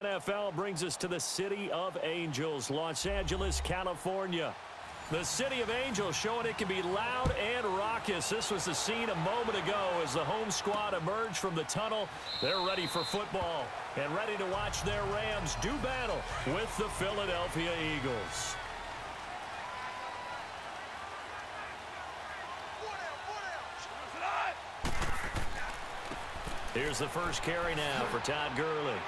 NFL brings us to the City of Angels, Los Angeles, California. The City of Angels showing it can be loud and raucous. This was the scene a moment ago as the home squad emerged from the tunnel. They're ready for football and ready to watch their Rams do battle with the Philadelphia Eagles. Here's the first carry now for Todd Gurley.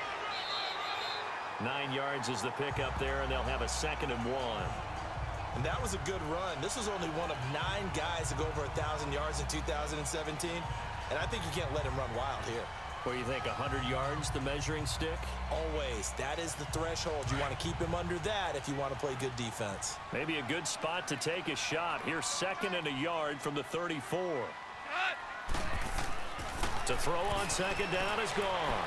9 yards is the pickup there, and they'll have a 2nd and 1. And that was a good run. This was only one of 9 guys to go over 1,000 yards in 2017. And I think you can't let him run wild here. What do you think, 100 yards, the measuring stick? Always. That is the threshold. You want to keep him under that if you want to play good defense. Maybe a good spot to take a shot. Here's 2nd and a yard from the 34. To throw on 2nd down is gone.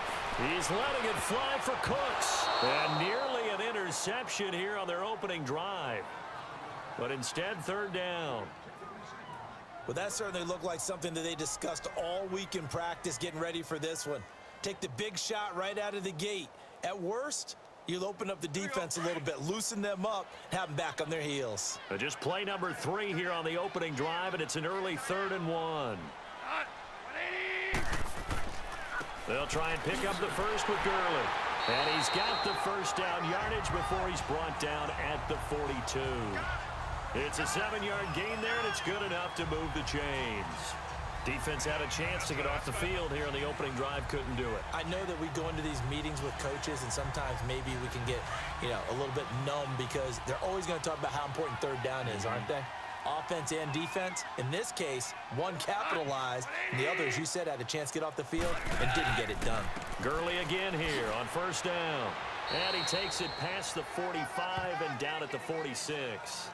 He's letting it fly for Cooks. And nearly an interception here on their opening drive. But instead, 3rd down. Well, that certainly looked like something that they discussed all week in practice getting ready for this one. Take the big shot right out of the gate. At worst, you'll open up the defense a little bit, loosen them up, have them back on their heels. Just play number 3 here on the opening drive, and it's an early 3rd and 1. They'll try and pick up the first with Gurley. And he's got the first down yardage before he's brought down at the 42. It's a 7-yard gain there, and it's good enough to move the chains. Defense had a chance to get off the field here on the opening drive, couldn't do it. I know that we go into these meetings with coaches, and sometimes maybe we can get, a little bit numb because they're always going to talk about how important 3rd down is, aren't they? Offense and defense. In this case, one capitalized, and the other, as you said, had a chance to get off the field and didn't get it done. Gurley again here on 1st down. And he takes it past the 45 and down at the 46.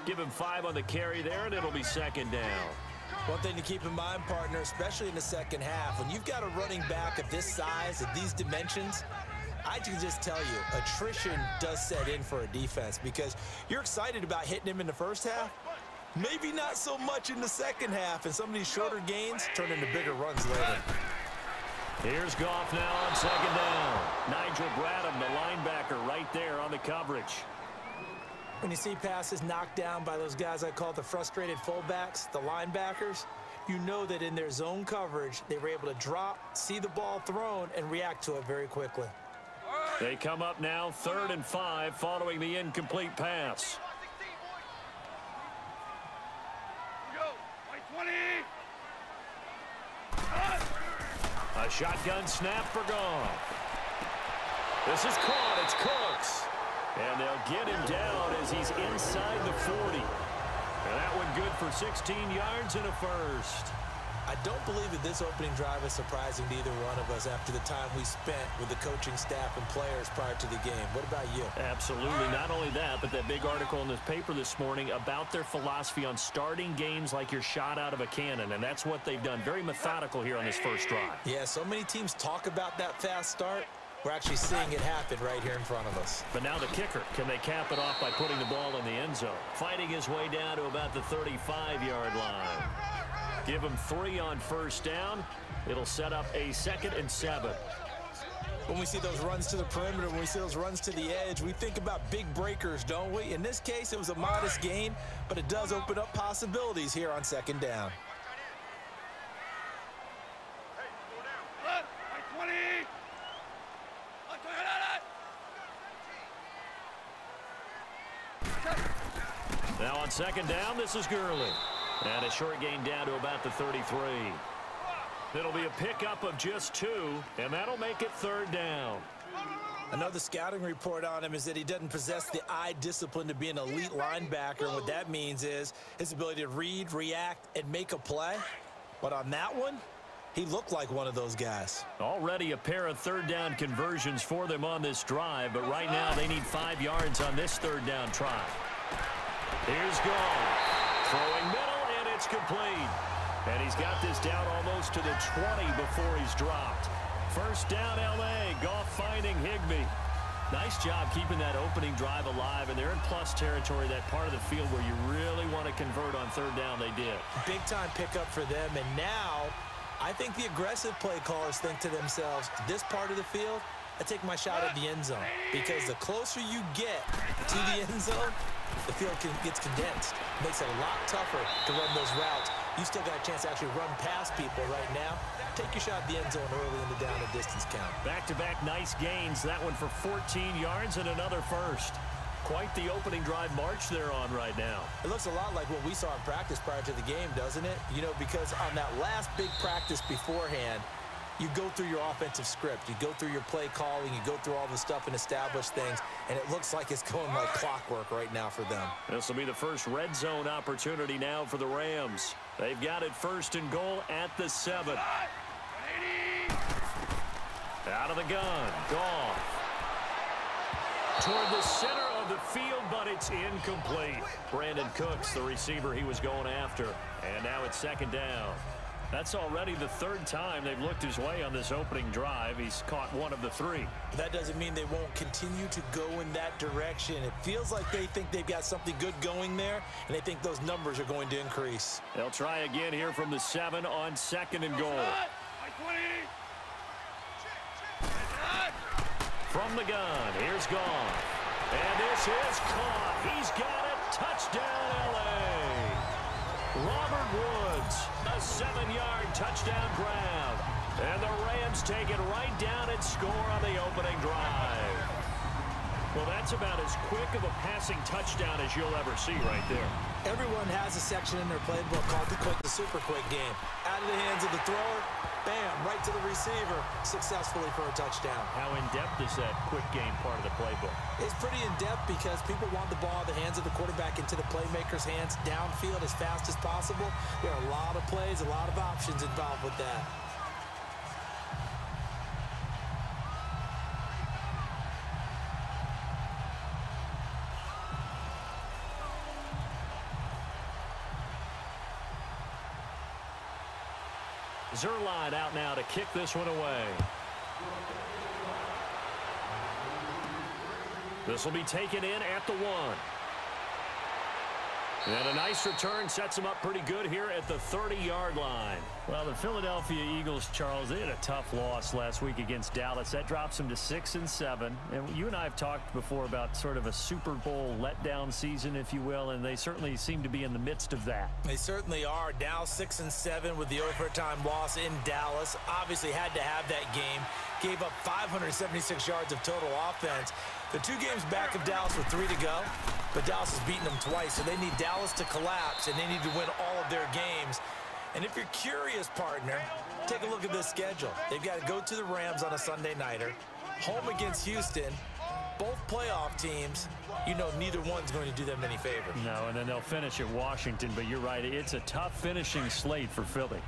Give him 5 on the carry there, and it'll be 2nd down. One thing to keep in mind, partner, especially in the second half, when you've got a running back of this size, of these dimensions, I can just tell you, attrition does set in for a defense because you're excited about hitting him in the first half. Maybe not so much in the second half, and some of these shorter gains turn into bigger runs later. Here's Goff now on 2nd down. Nigel Bradham, the linebacker, right there on the coverage. When you see passes knocked down by those guys I call the frustrated fullbacks, the linebackers, you know that in their zone coverage, they were able to drop, see the ball thrown, and react to it very quickly. They come up now 3rd and 5 following the incomplete pass. A shotgun snap for Goff. This is caught. It's Cooks. And they'll get him down as he's inside the 40. And that one good for 16 yards and a first. I don't believe that this opening drive is surprising to either one of us after the time we spent with the coaching staff and players prior to the game. What about you? Absolutely. Not only that, but that big article in this paper this morning about their philosophy on starting games like you're shot out of a cannon, and that's what they've done. Very methodical here on this first drive. Yeah, so many teams talk about that fast start. We're actually seeing it happen right here in front of us. But now the kicker. Can they cap it off by putting the ball in the end zone? Fighting his way down to about the 35-yard line. Give him 3 on 1st down. It'll set up a 2nd and 7. When we see those runs to the perimeter, when we see those runs to the edge, we think about big breakers, don't we? In this case, it was a modest gain, but it does open up possibilities here on 2nd down. Now on 2nd down, this is Gurley. And a short gain down to about the 33. It'll be a pickup of just 2, and that'll make it 3rd down. Another scouting report on him is that he doesn't possess the eye discipline to be an elite linebacker. And what that means is his ability to read, react, and make a play. But on that one, he looked like one of those guys. Already a pair of 3rd down conversions for them on this drive, but right now they need 5 yards on this 3rd down try. Here's Goff. Throwing middle, and it's complete. And he's got this down almost to the 20 before he's dropped. 1st down, L.A. Goff finding Higbee. Nice job keeping that opening drive alive, and they're in plus territory, that part of the field where you really want to convert on 3rd down. They did. Big-time pickup for them, and now I think the aggressive play callers think to themselves, this part of the field, I take my shot at the end zone because the closer you get to the end zone, the field gets condensed. It makes it a lot tougher to run those routes. You still got a chance to actually run past people right now. Take your shot at the end zone early in the down and distance count. Back-to-back nice gains. That one for 14 yards and another first. Quite the opening drive march they're on right now. It looks a lot like what we saw in practice prior to the game, doesn't it? You know, because on that last big practice beforehand, you go through your offensive script. You go through your play calling. You go through all the stuff and establish things. And it looks like it's going like clockwork right now for them. This will be the first red zone opportunity now for the Rams. They've got it first and goal at the 7. Out of the gun. Goff. Toward the center of the field, but it's incomplete. Brandon Cooks, the receiver he was going after. And now it's second down. That's already the third time they've looked his way on this opening drive. He's caught one of the 3. That doesn't mean they won't continue to go in that direction. It feels like they think they've got something good going there, and they think those numbers are going to increase. They'll try again here from the 7 on second and goal. From the gun, here's Goff. And this is caught. He's got it. Touchdown, L.A. Robert Woods, a 7-yard touchdown grab. And the Rams take it right down and score on the opening drive. Well, that's about as quick of a passing touchdown as you'll ever see right there. Everyone has a section in their playbook called the super quick game. Out of the hands of the thrower, bam, right to the receiver, successfully for a touchdown. How in-depth is that quick game part of the playbook? It's pretty in-depth because people want the ball in the hands of the quarterback into the playmaker's hands downfield as fast as possible. There are a lot of plays, a lot of options involved with that. Zerline out now to kick this one away. This will be taken in at the 1. And a nice return sets him up pretty good here at the 30-yard line. Well, the Philadelphia Eagles, Charles, they had a tough loss last week against Dallas. That drops them to 6-7. And you and I have talked before about sort of a Super Bowl letdown season, if you will, and they certainly seem to be in the midst of that. They certainly are. Now 6-7 with the overtime loss in Dallas. Obviously had to have that game. Gave up 576 yards of total offense. The 2 games back of Dallas with 3 to go, but Dallas has beaten them twice, so they need Dallas to collapse, and they need to win all of their games. And if you're curious, partner, take a look at this schedule. They've got to go to the Rams on a Sunday nighter, home against Houston, both playoff teams. You know neither one's going to do them any favor. No, and then they'll finish at Washington, but you're right, it's a tough finishing slate for Philly.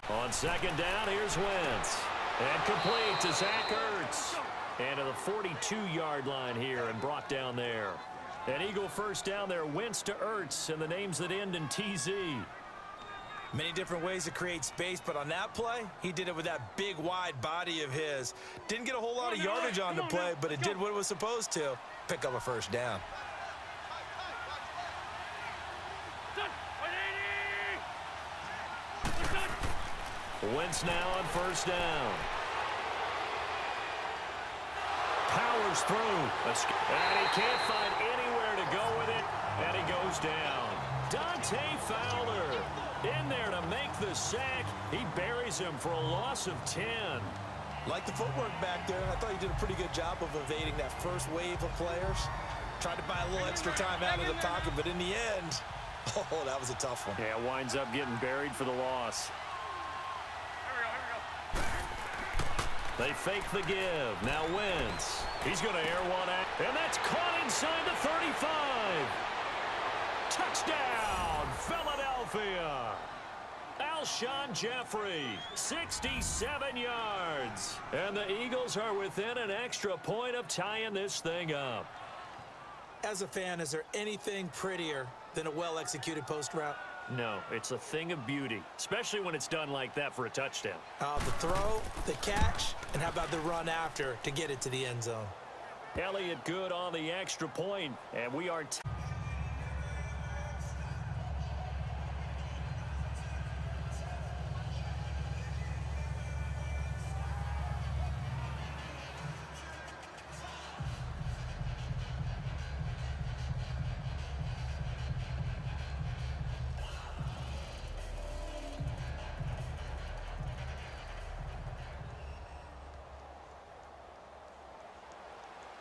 On second down, here's Wentz. And complete to Zach Ertz. And to the 42-yard line here and brought down there. An Eagle first down there, Wentz to Ertz, and the names that end in TZ. Many different ways to create space, but on that play, he did it with that big, wide body of his. Didn't get a whole lot of yardage on the play, but it did what it was supposed to. Pick up a first down. Wentz now on first down. Powers through. And he can't find anywhere to go with it. And he goes down. Dante Fowler in there to make the sack. He buries him for a loss of 10. Like the footwork back there. I thought he did a pretty good job of evading that first wave of players. Tried to buy a little extra time out of the pocket, but in the end, oh, that was a tough one. Yeah, winds up getting buried for the loss. They fake the give. Now Wentz. He's going to air one out. And that's caught inside the 35. Touchdown, Philadelphia. Alshon Jeffrey, 67 yards. And the Eagles are within an extra point of tying this thing up. As a fan, is there anything prettier than a well-executed post route? No, it's a thing of beauty, especially when it's done like that for a touchdown. The throw, the catch, and how about the run after to get it to the end zone? Elliott good on the extra point, and we are...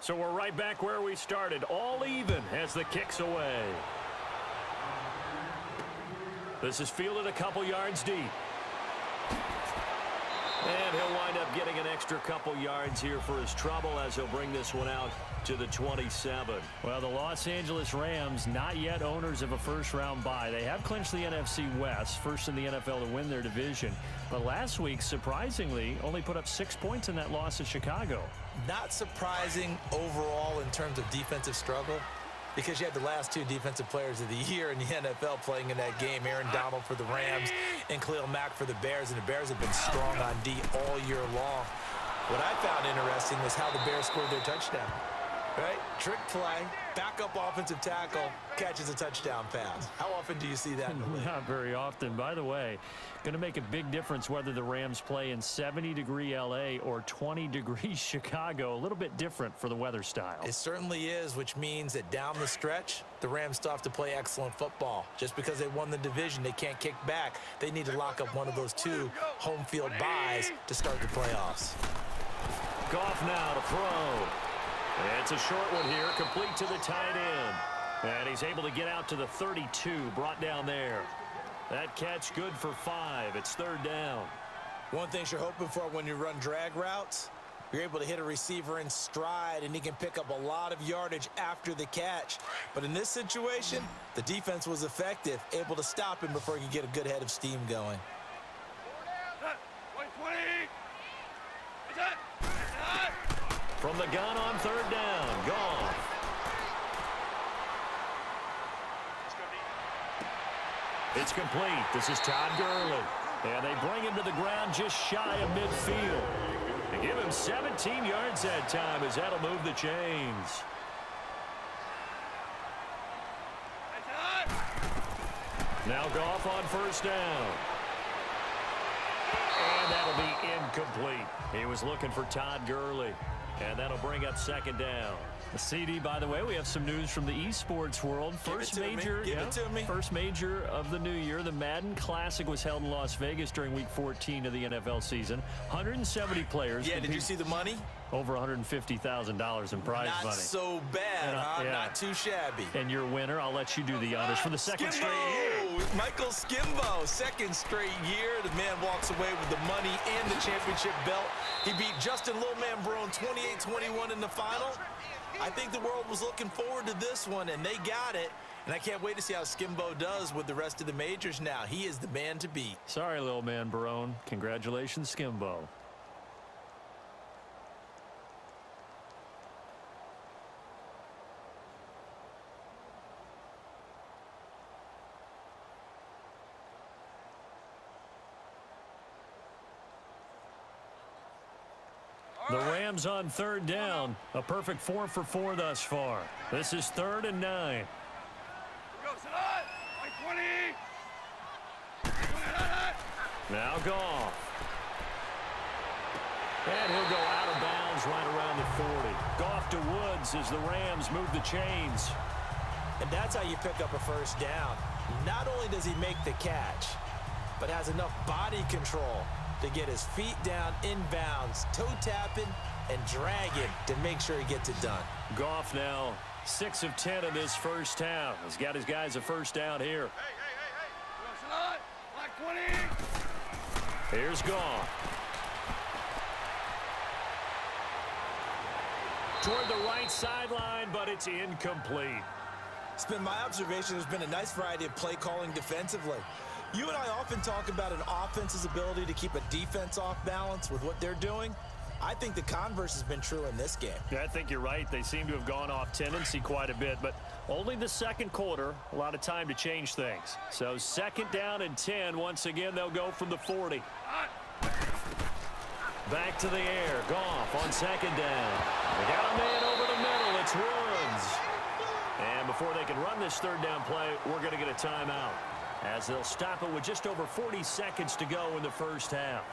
So we're right back where we started, all even as the kick's away. This is fielded a couple yards deep. And he'll wind up getting an extra couple yards here for his trouble as he'll bring this one out to the 27. Well, the Los Angeles Rams, not yet owners of a first-round bye. They have clinched the NFC West, first in the NFL to win their division. But last week, surprisingly, only put up 6 points in that loss at Chicago. Not surprising overall in terms of defensive struggle, because you had the last two defensive players of the year in the NFL playing in that game, Aaron Donald for the Rams and Khalil Mack for the Bears, and the Bears have been strong on D all year long. What I found interesting was how the Bears scored their touchdown. Right? Trick play, backup offensive tackle, catches a touchdown pass. How often do you see that in the league? Not very often. By the way, going to make a big difference whether the Rams play in 70-degree L.A. or 20-degree Chicago. A little bit different for the weather style. It certainly is, which means that down the stretch, the Rams still have to play excellent football. Just because they won the division, they can't kick back. They need to lock up one of those two home field byes to start the playoffs. Goff now to throw. It's a short one here, complete to the tight end. And he's able to get out to the 32, brought down there. That catch good for 5. It's third down. One thing you're hoping for when you run drag routes, you're able to hit a receiver in stride, and he can pick up a lot of yardage after the catch. But in this situation, the defense was effective, able to stop him before he could get a good head of steam going. From the gun on third down, Goff. It's complete. This is Todd Gurley. And they bring him to the ground just shy of midfield. They give him 17 yards that time as that'll move the chains. Now Goff on first down. And that'll be incomplete. He was looking for Todd Gurley. And that'll bring up second down. The CD, by the way, we have some news from the esports world. First major of the new year. The Madden Classic was held in Las Vegas during Week 14 of the NFL season. 170 players. Yeah, did you see the money? Over $150,000 in prize money. Not so bad, huh? Yeah. Not too shabby. And your winner, I'll let you do the honors for the second straight year. Michael Skimbo, second straight year. The man walks away with the money and the championship belt. He beat Justin Lowman Brown 28-21 in the final. I think the world was looking forward to this one, and they got it. And I can't wait to see how Skimbo does with the rest of the majors now. He is the man to beat. Sorry, little man Barone. Congratulations, Skimbo. The Rams on third down. A perfect 4 for 4 thus far. This is 3rd and 9. Now Goff. And he'll go out of bounds right around the 40. Goff to Woods as the Rams move the chains. And that's how you pick up a first down. Not only does he make the catch, but has enough body control to get his feet down inbounds, toe tapping and dragging to make sure he gets it done. Goff now 6 of 10 in this first half. He's got his guys a first down here. Here's Goff. Toward the right sideline, but it's incomplete. It's been my observation there's been a nice variety of play calling defensively. You and I often talk about an offense's ability to keep a defense off balance with what they're doing. I think the converse has been true in this game. Yeah, I think you're right. They seem to have gone off tendency quite a bit, but only the second quarter, a lot of time to change things. So second down and 10. Once again, they'll go from the 40. Back to the air. Goff on second down. They got a man over the middle. It's Woods. And before they can run this third down play, we're going to get a timeout, as they'll stop it with just over 40 seconds to go in the first half.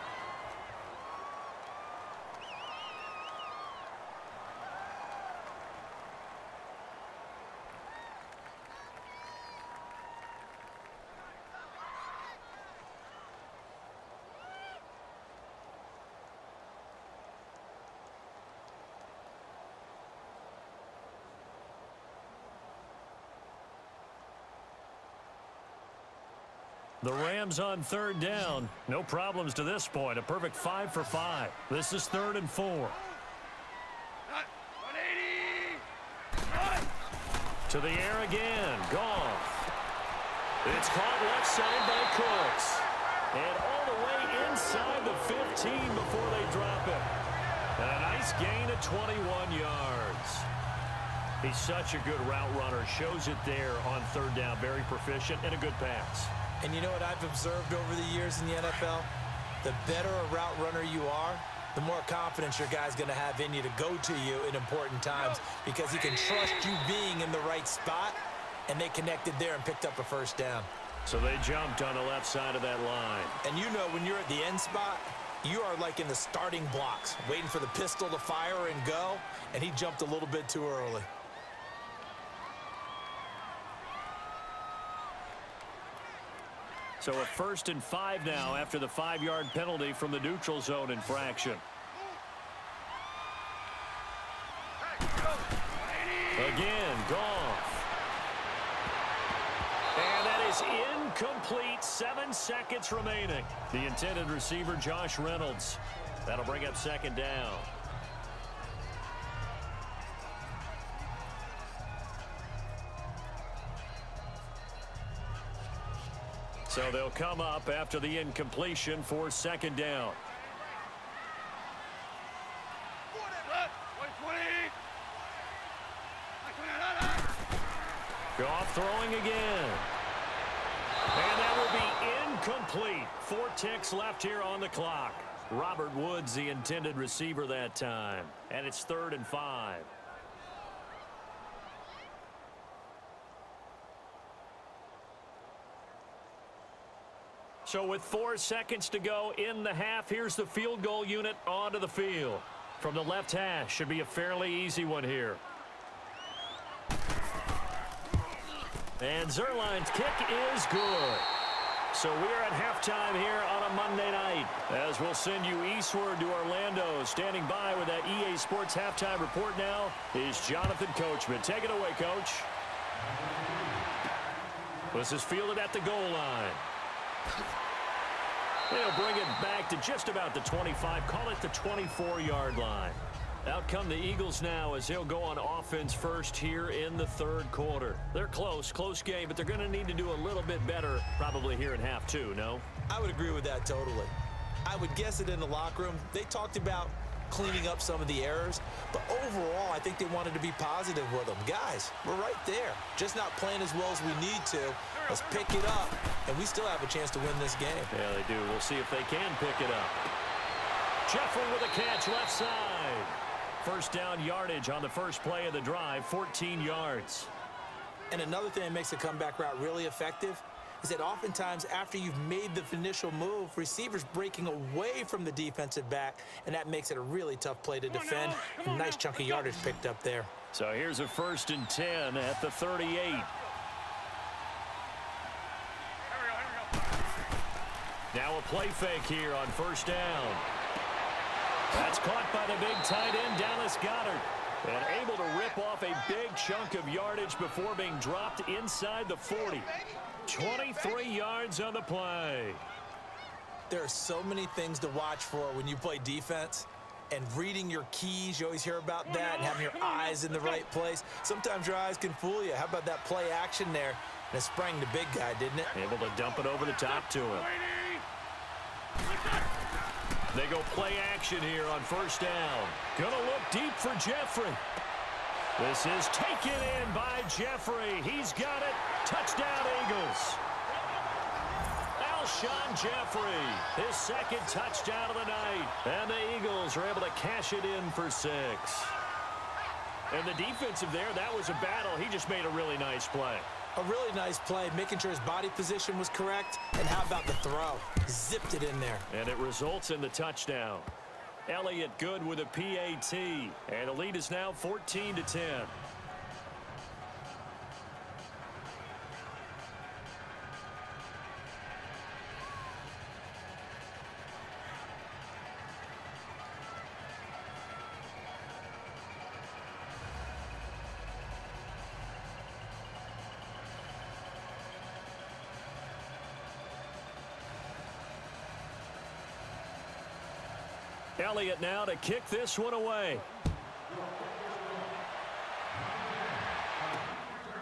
The Rams on third down. No problems to this point. A perfect 5 for 5. This is 3rd and 4. To the air again. Goff. It's caught left side by Cooks. And all the way inside the 15 before they drop it. And a nice gain of 21 yards. He's such a good route runner. Shows it there on third down. Very proficient and a good pass. And you know what I've observed over the years in the NFL? The better a route runner you are, the more confidence your guy's going to have in you to go to you in important times because he can trust you being in the right spot, and they connected there and picked up a first down. So they jumped on the left side of that line. And you know when you're at the end spot, you are like in the starting blocks, waiting for the pistol to fire and go, and he jumped a little bit too early. So a 1st and 5 now after the 5-yard penalty from the neutral zone infraction. Again, Goff. And that is incomplete. 7 seconds remaining. The intended receiver, Josh Reynolds. That'll bring up 2nd down. So they'll come up after the incompletion for 2nd down. Goff throwing again. And that will be incomplete. 4 ticks left here on the clock. Robert Woods, the intended receiver that time. And it's 3rd and 5. So with 4 seconds to go in the half, here's the field goal unit onto the field. From the left hash, should be a fairly easy one here. And Zerline's kick is good. So we're at halftime here on a Monday night. As we'll send you eastward to Orlando. Standing by with that EA Sports halftime report now is Jonathan Coachman. Take it away, Coach. This is fielded at the goal line. They'll bring it back to just about the 25. Call it the 24-yard line. Out come the Eagles now as they'll go on offense first here in the 3rd quarter. They're close game, but they're going to need to do a little bit better probably here in half 2, no? I would agree with that totally. I would guess it in the locker room. They talked about cleaning up some of the errors, but overall, I think they wanted to be positive with them. Guys, we're right there. Just not playing as well as we need to. Let's pick it up, and we still have a chance to win this game. Yeah, they do. We'll see if they can pick it up. Jeffrey with a catch left side. First down yardage on the first play of the drive, 14 yards. And another thing that makes a comeback route really effective is that oftentimes after you've made the initial move, receivers breaking away from the defensive back, and that makes it a really tough play to defend. A nice chunk of yardage picked up there. So here's a 1st and 10 at the 38. Now a play fake here on 1st down. That's caught by the big tight end, Dallas Goedert. And able to rip off a big chunk of yardage before being dropped inside the 40. 23 yards on the play. There are so many things to watch for when you play defense. And reading your keys, you always hear about that, and having your eyes in the right place. Sometimes your eyes can fool you. How about that play action there? And it sprang the big guy, didn't it? Able to dump it over the top to him. They go play action here on 1st down. Gonna look deep for Jeffrey. This is taken in by Jeffrey. He's got it. Touchdown, Eagles. Alshon Jeffrey, his 2nd touchdown of the night. And the Eagles are able to cash it in for 6. And the defensive there, that was a battle. He just made a really nice play. A really nice play, making sure his body position was correct. And how about the throw? Zipped it in there. And it results in the touchdown. Elliott good with a PAT. And the lead is now 14-10. Elliott now to kick this one away.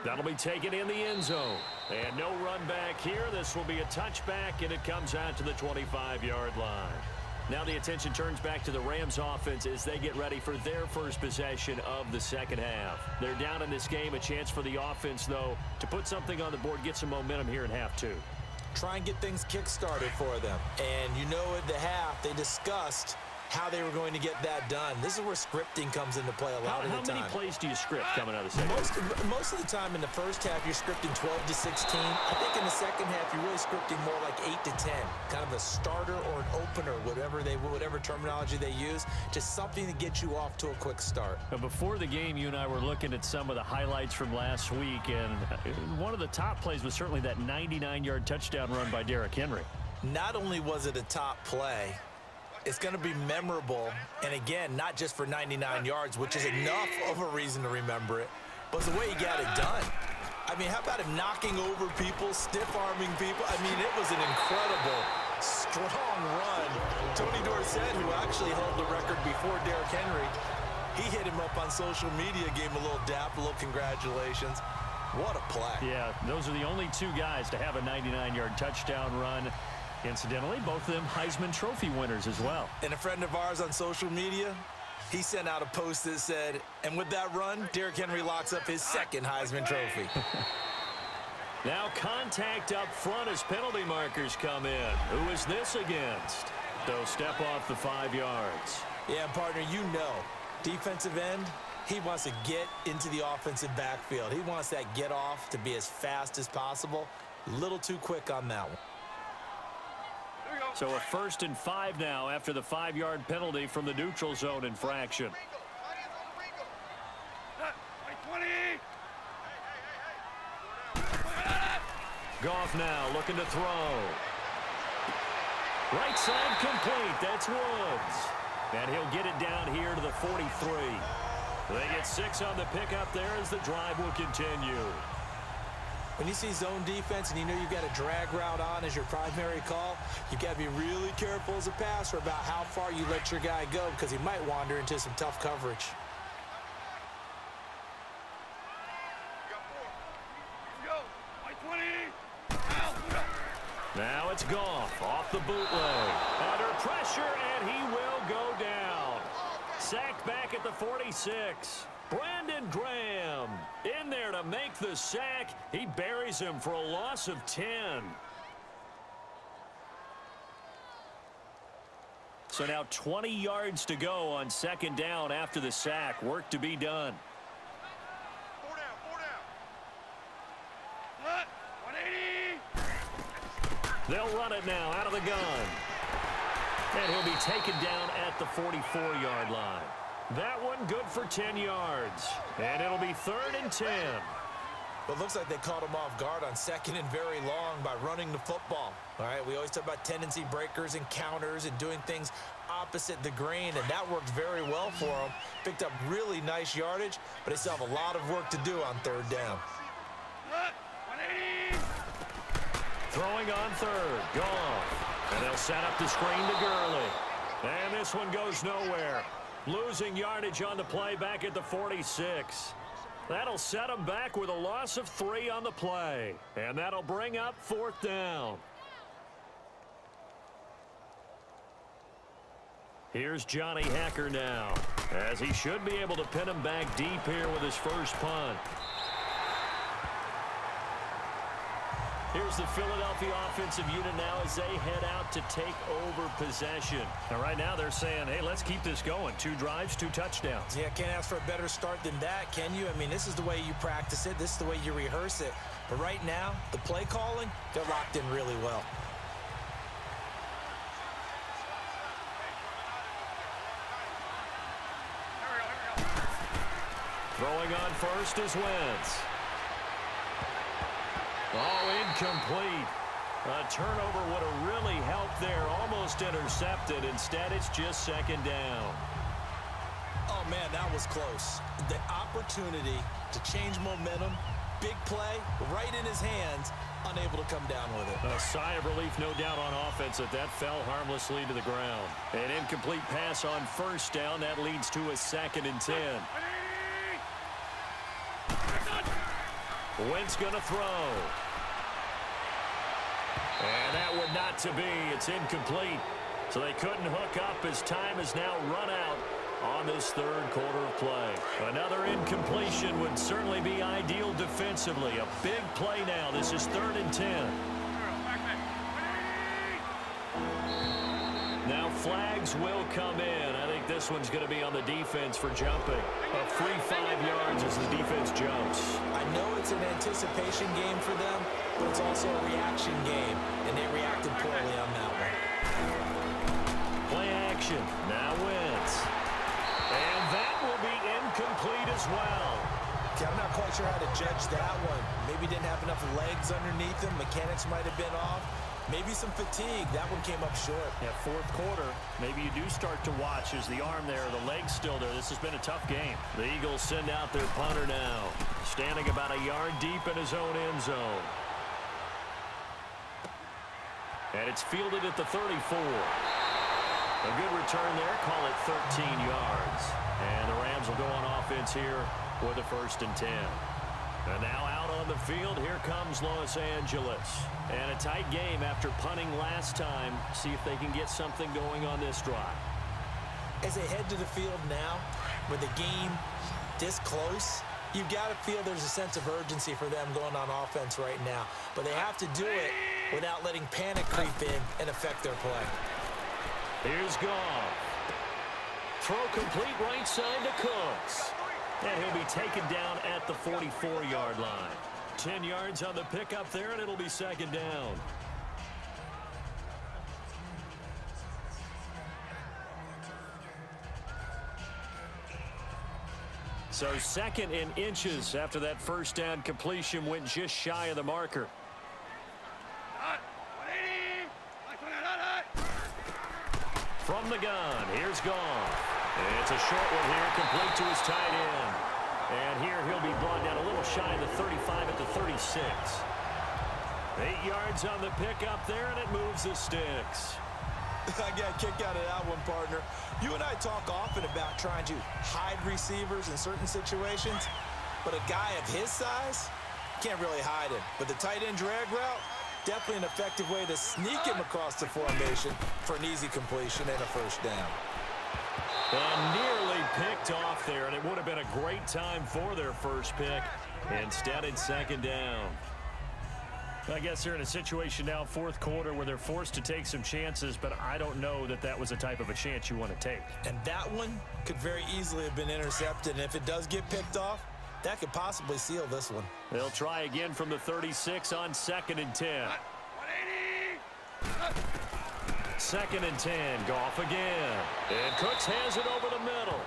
That'll be taken in the end zone. And no run back here. This will be a touchback, and it comes out to the 25-yard line. Now the attention turns back to the Rams offense as they get ready for their first possession of the second half. They're down in this game. A chance for the offense, though, to put something on the board, get some momentum here in half two. Try and get things kick-started for them. And you know at the half, they discussed how they were going to get that done. This is where scripting comes into play a lot of the time. How many plays do you script coming out of the second? Most of the time in the first half, you're scripting 12 to 16. I think in the second half, you're really scripting more like 8 to 10. Kind of a starter or an opener, whatever terminology they use. Just something to get you off to a quick start. But before the game, you and I were looking at some of the highlights from last week, and one of the top plays was certainly that 99-yard touchdown run by Derrick Henry. Not only was it a top play, it's going to be memorable, and again, not just for 99 yards, which is enough of a reason to remember it, but it's the way he got it done. I mean, how about him knocking over people, stiff-arming people? I mean, it was an incredible, strong run. Tony Dorsett, who actually held the record before Derrick Henry, he hit him up on social media, gave him a little dap, a little congratulations. What a play. Yeah, those are the only two guys to have a 99-yard touchdown run. Incidentally, both of them Heisman Trophy winners as well. And a friend of ours on social media, he sent out a post that said, and with that run, Derrick Henry locks up his second Heisman Trophy. Now contact up front as penalty markers come in. Who is this against? They'll step off the 5 yards. Yeah, partner, you know, defensive end, he wants to get into the offensive backfield. He wants that get off to be as fast as possible. A little too quick on that one. So a 1st and 5 now after the 5-yard penalty from the neutral zone infraction. Goff now looking to throw. Right side complete. That's Woods. And he'll get it down here to the 43. They get 6 on the pickup there as the drive will continue. When you see zone defense and you know you've got a drag route on as your primary call, you've got to be really careful as a passer about how far you let your guy go because he might wander into some tough coverage. Now it's Goff off the bootleg. Under pressure, and he will go down. Sacked back at the 46. Brandon Graham in there to make the sack. He buries him for a loss of 10. So now 20 yards to go on 2nd down after the sack. Work to be done. 4 down. What? 180. They'll run it now out of the gun. And he'll be taken down at the 44-yard line. That one good for 10 yards. And it'll be 3rd and 10. But it looks like they caught him off guard on 2nd and very long by running the football. All right, we always talk about tendency breakers and counters and doing things opposite the grain, and that worked very well for them. Picked up really nice yardage, but they still have a lot of work to do on 3rd down. 180. Throwing on 3rd. Goff. And they'll set up the screen to Gurley. And this one goes nowhere. Losing yardage on the play back at the 46. That'll set them back with a loss of 3 on the play. And that'll bring up 4th down. Here's Johnny Hacker now, as he should be able to pin him back deep here with his first punt. Here's the Philadelphia offensive unit now as they head out to take over possession. And right now they're saying, hey, let's keep this going. 2 drives, 2 touchdowns. Yeah, can't ask for a better start than that, can you? I mean, this is the way you practice it. This is the way you rehearse it. But right now, the play calling, they're locked in really well. Throwing on first is Wentz. Oh, incomplete. A turnover would have really helped there. Almost intercepted. Instead, it's just 2nd down. Oh, man, that was close. The opportunity to change momentum, big play right in his hands, unable to come down with it. A sigh of relief, no doubt, on offense that fell harmlessly to the ground. An incomplete pass on first down. That leads to a 2nd and 10. Wentz going to throw. And that would not to be. It's incomplete. So they couldn't hook up as time has now run out on this 3rd quarter of play. Another incompletion would certainly be ideal defensively. A big play now. This is 3rd and 10. Now flags will come in. I think this one's going to be on the defense for jumping. A free 5 yards as the defense jumps. I know it's an anticipation game for them, but it's also a reaction game, and they reacted poorly on that one. Play action. Now Wentz. And that will be incomplete as well. Okay, I'm not quite sure how to judge that one. Maybe didn't have enough legs underneath him. Mechanics might have been off. Maybe some fatigue. That one came up short. Yeah, 4th quarter. Maybe you do start to watch as the arm there, the leg's still there. This has been a tough game. The Eagles send out their punter now, standing about a yard deep in his own end zone. And it's fielded at the 34. A good return there. Call it 13 yards. And the Rams will go on offense here with a 1st and 10. And now out on the field, here comes Los Angeles. And a tight game after punting last time. See if they can get something going on this drive. As they head to the field now, with the game this close, you've got to feel there's a sense of urgency for them going on offense right now. But they have to do it without letting panic creep in and affect their play. Here's Goff. Throw complete right side to Cooks. And he'll be taken down at the 44-yard line. 10 yards on the pickup there, and it'll be 2nd down. So 2nd in inches after that 1st down completion went just shy of the marker. From the gun, here's Goff. It's a short one here, complete to his tight end. And here he'll be brought down a little shy of the 35 at the 36. 8 yards on the pickup there, and it moves the sticks. I got a kick out of that one, partner. You and I talk often about trying to hide receivers in certain situations, but a guy of his size can't really hide him. But the tight end drag route, definitely an effective way to sneak him across the formation for an easy completion and a 1st down. And nearly picked off there, and it would have been a great time for their 1st pick. Instead, it's 2nd down. I guess they're in a situation now, 4th quarter, where they're forced to take some chances, but I don't know that that was a type of a chance you want to take. And that one could very easily have been intercepted, and if it does get picked off, that could possibly seal this one. They'll try again from the 36 on 2nd and 10. 2nd and 10, Goff again. And Cooks has it over the middle.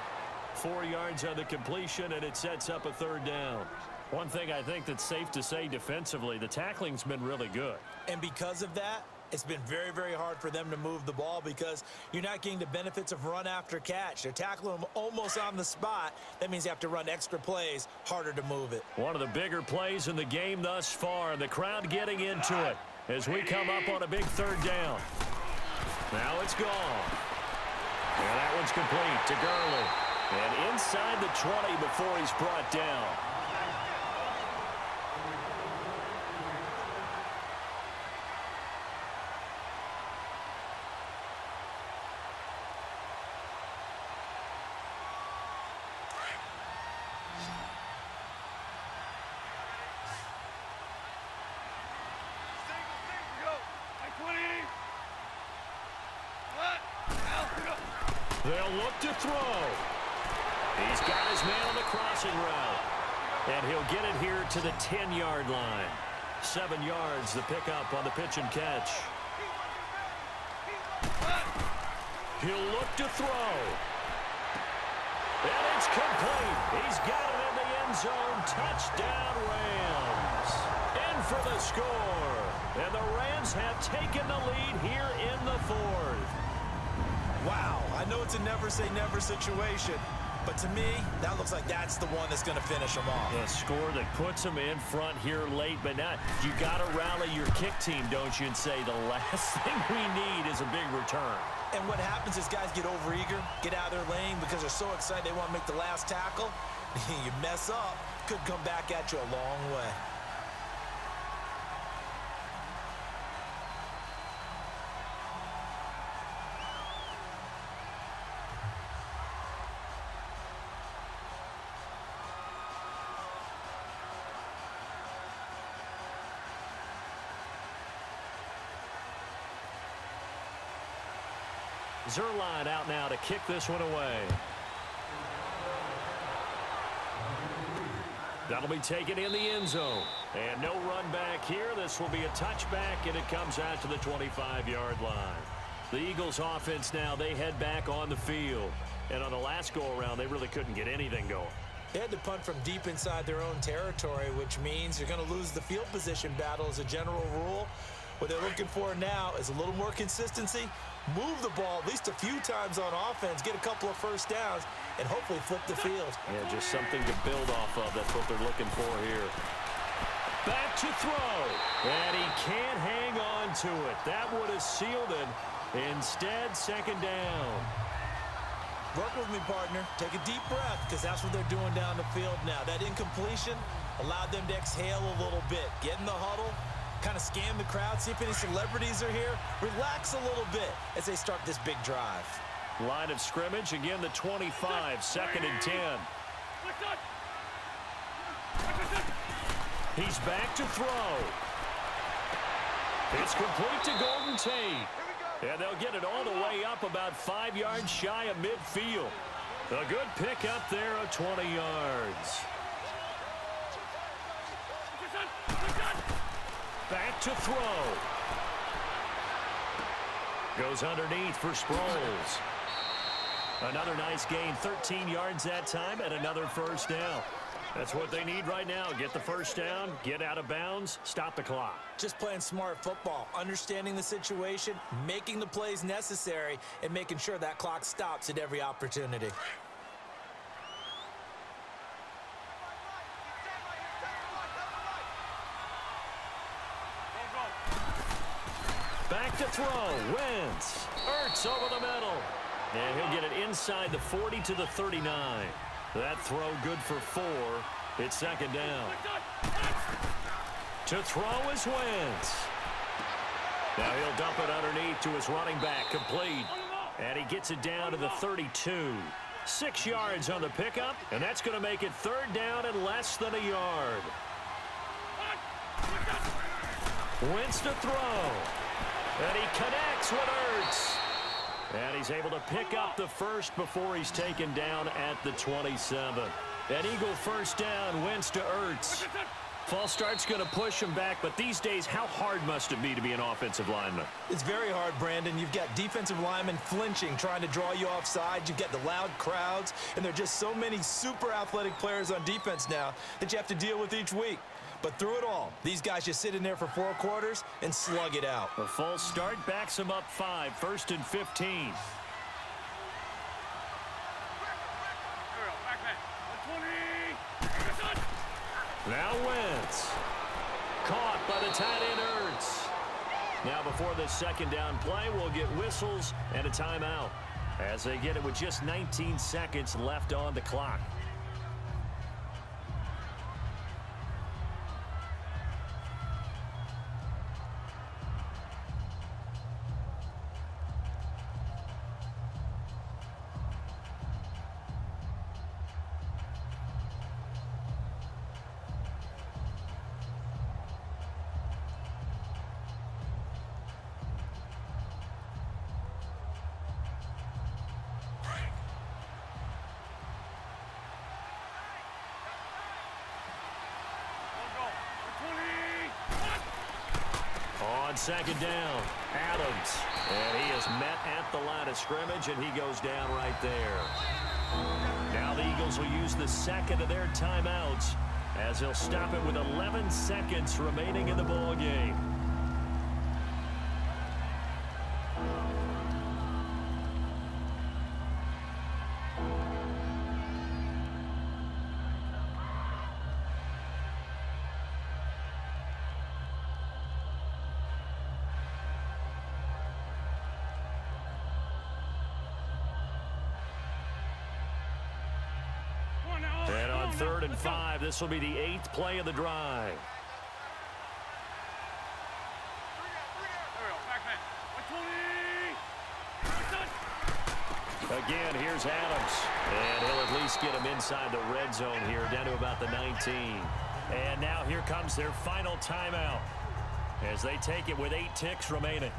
4 yards on the completion, and it sets up a 3rd down. One thing I think that's safe to say defensively, the tackling's been really good. And because of that, it's been very, very hard for them to move the ball because you're not getting the benefits of run after catch. They're tackling them almost on the spot. That means you have to run extra plays, harder to move it. One of the bigger plays in the game thus far. The crowd getting into it as we come up on a big 3rd down. Now it's gone. And that one's complete to Gurley. And inside the 20 before he's brought down. They'll look to throw. He's got his man on the crossing route. And he'll get it here to the 10-yard line. 7 yards, the pickup on the pitch and catch. He'll look to throw. And it's complete. He's got it in the end zone. Touchdown, Rams. In for the score. And the Rams have taken the lead here in the 4th. Wow, I know it's a never-say-never situation, But to me, that looks like that's the one that's going to finish them off. A score that puts them in front here late, but now you got to rally your kick team, don't you, and say the last thing we need is a big return. And what happens is guys get overeager, get out of their lane because they're so excited they want to make the last tackle. You mess up, could come back at you a long way. Zerline out now to kick this one away. That'll be taken in the end zone. And no run back here. This will be a touchback, and it comes out to the 25-yard line. The Eagles offense now, they head back on the field. And on the last go-around, they really couldn't get anything going. They had to punt from deep inside their own territory, which means you're going to lose the field position battle as a general rule. What they're looking for now is a little more consistency, move the ball at least a few times on offense, get a couple of first downs, and hopefully flip the field. Yeah, just something to build off of. That's what they're looking for here. Back to throw. And he can't hang on to it. That would have sealed it. Instead, second down. Work with me, partner. Take a deep breath, because that's what they're doing down the field now. That incompletion allowed them to exhale a little bit. Get in the huddle, kind of scan the crowd, see if any celebrities are here. Relax a little bit as they start this big drive. Line of scrimmage, again the 25, second and 10. He's back to throw. It's complete to Golden Tate. And they'll get it all the way up about 5 yards shy of midfield. A good pickup there of 20 yards. Back to throw. Goes underneath for Sproles. Another nice gain, 13 yards that time, and another first down. That's what they need right now. Get the first down, get out of bounds, stop the clock. Just playing smart football, understanding the situation, making the plays necessary, and making sure that clock stops at every opportunity. Back to throw. Wentz. Ertz over the middle. And he'll get it inside the 40 to the 39. That throw good for 4. It's second down. To throw is Wentz. Now he'll dump it underneath to his running back. Complete. And he gets it down to the 32. 6 yards on the pickup. And that's going to make it third down and less than a yard. Wentz to throw. And he connects with Ertz. And he's able to pick up the first before he's taken down at the 27. An Eagle first down, Wentz to Ertz. False start's going to push him back, but these days, how hard must it be to be an offensive lineman? It's very hard, Brandon. You've got defensive linemen flinching, trying to draw you offside. You've got the loud crowds, and there are just so many super athletic players on defense now that you have to deal with each week. But through it all, these guys just sit in there for 4 quarters and slug it out. A false start backs him up 5, first and 15. Now Wentz. Caught by the tight end Ertz. Now before this second down play, we'll get whistles and a timeout as they get it with just 19 seconds left on the clock. On second down, Adams. And he is met at the line of scrimmage, and he goes down right there. Now the Eagles will use the second of their timeouts as they'll stop it with 11 seconds remaining in the ball game. and 5. This will be the 8th play of the drive. Again, here's Adams. And he'll at least get him inside the red zone here, down to about the 19. And now here comes their final timeout as they take it with 8 ticks remaining.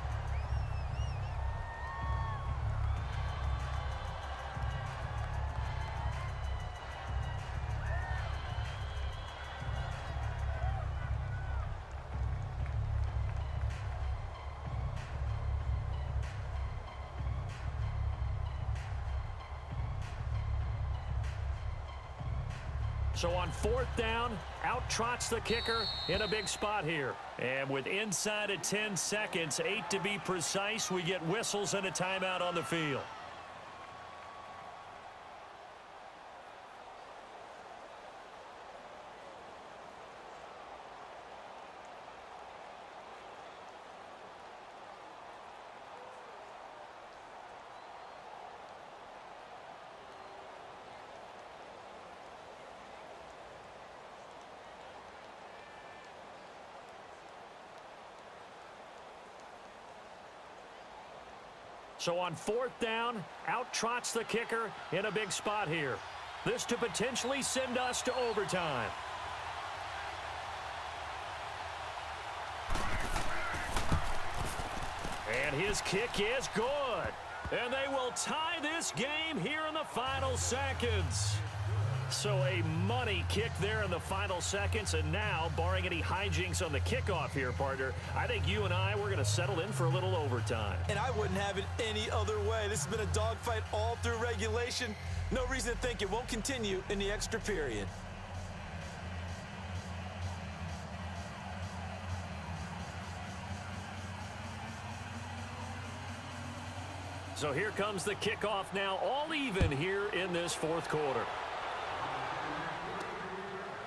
So on 4th down, out trots the kicker in a big spot here. And with inside of 10 seconds, 8 to be precise, we get whistles and a timeout on the field. So on 4th down, out trots the kicker in a big spot here. This to potentially send us to overtime. And his kick is good. And they will tie this game here in the final seconds. So a money kick there in the final seconds, and now, barring any hijinks on the kickoff here, partner, I think you and I, we're going to settle in for a little overtime. And I wouldn't have it any other way. This has been a dogfight all through regulation. No reason to think it won't continue in the extra period. So here comes the kickoff now, all even here in this 4th quarter.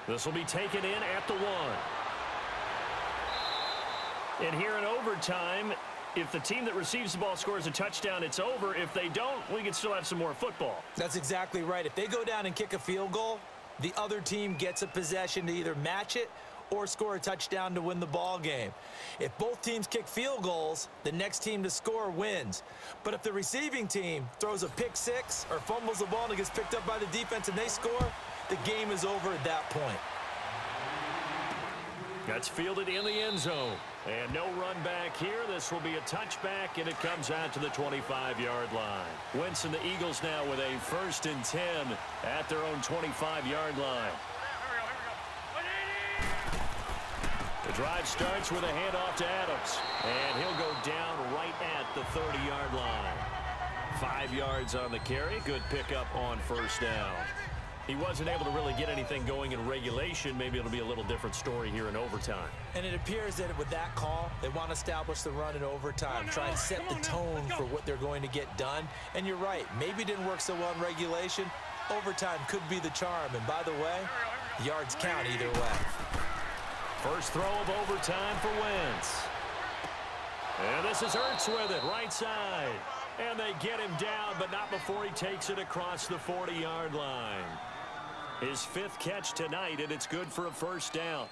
This will be taken in at the 1. And here in overtime, if the team that receives the ball scores a touchdown, it's over. If they don't, we can still have some more football. That's exactly right. If they go down and kick a field goal, the other team gets a possession to either match it or score a touchdown to win the ball game. If both teams kick field goals, the next team to score wins. But if the receiving team throws a pick six or fumbles the ball and it gets picked up by the defense and they score, the game is over at that point. That's fielded in the end zone. And no run back here. This will be a touchback, and it comes out to the 25-yard line. Wentz and the Eagles now with a 1st and 10 at their own 25-yard line. The drive starts with a handoff to Adams, and he'll go down right at the 30-yard line. 5 yards on the carry. Good pickup on 1st down. He wasn't able to really get anything going in regulation. Maybe it'll be a little different story here in overtime. And it appears that with that call, they want to establish the run in overtime, try and set the tone for what they're going to get done. And you're right, maybe it didn't work so well in regulation. Overtime could be the charm. And by the way, yards count either way. First throw of overtime for Wentz. And this is Ertz with it, right side. And they get him down, but not before he takes it across the 40-yard line. His 5th catch tonight, and it's good for a 1st down.